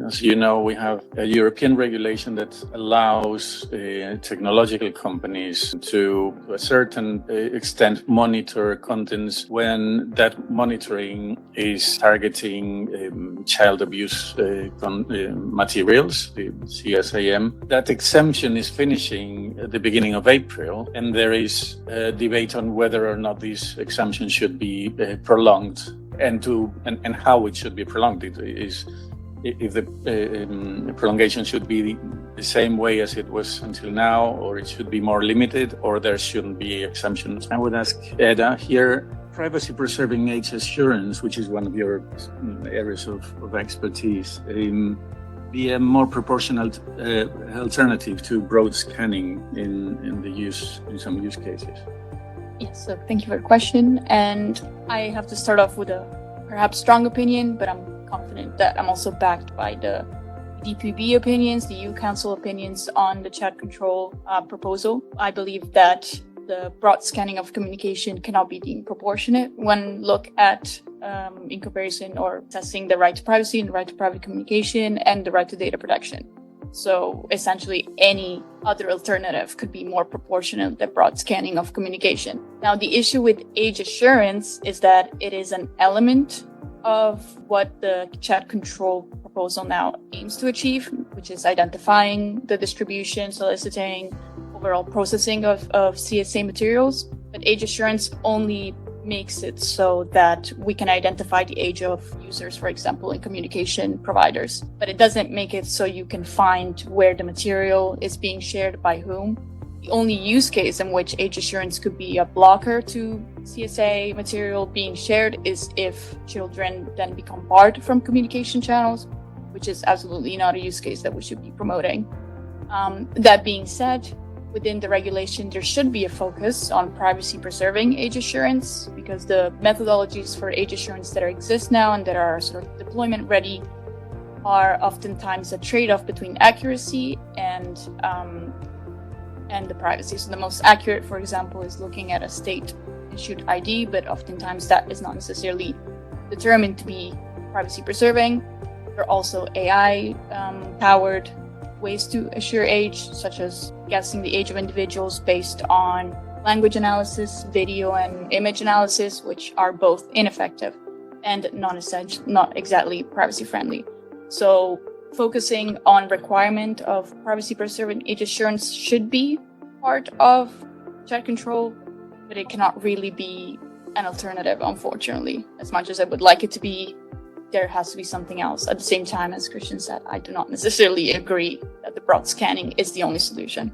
As you know, we have a European regulation that allows technological companies to a certain extent monitor contents when that monitoring is targeting child abuse materials, the CSAM. That exemption is finishing at the beginning of April, and there is a debate on whether or not these exemptions should be prolonged and how it should be prolonged. It is if the prolongation should be the same way as it was until now, or it should be more limited, or there shouldn't be exemptions. I would ask Eda here, privacy-preserving age assurance, which is one of your areas of expertise, be a more proportional alternative to broad scanning in some use cases. Yes, so thank you for the question. And I have to start off with a perhaps strong opinion, but I'm confident that I'm also backed by the DPB opinions, the EU Council opinions on the chat control proposal. I believe that the broad scanning of communication cannot be deemed proportionate when look at in comparison or assessing the right to privacy and the right to private communication and the right to data protection. So essentially any other alternative could be more proportionate than broad scanning of communication. Now, the issue with age assurance is that it is an element of what the chat control proposal now aims to achieve, which is identifying the distribution, soliciting, overall processing of CSA materials. But age assurance only makes it so that we can identify the age of users, for example, in communication providers. But it doesn't make it so you can find where the material is being shared by whom. The only use case in which age assurance could be a blocker to CSA material being shared is if children then become barred from communication channels, which is absolutely not a use case that we should be promoting. That being said, within the regulation, there should be a focus on privacy-preserving age assurance, because the methodologies for age assurance that exist now and that are sort of deployment-ready are oftentimes a trade-off between accuracy and the privacy. So the most accurate, for example, is looking at a state-issued ID, but oftentimes that is not necessarily determined to be privacy-preserving. There are also AI-powered ways to assure age, such as guessing the age of individuals based on language analysis, video and image analysis, which are both ineffective and not exactly privacy friendly. So focusing on requirement of privacy preserving age assurance should be part of chat control, but it cannot really be an alternative, unfortunately. As much as I would like it to be, there has to be something else. At the same time, as Christian said, I do not necessarily agree that the broad scanning is the only solution.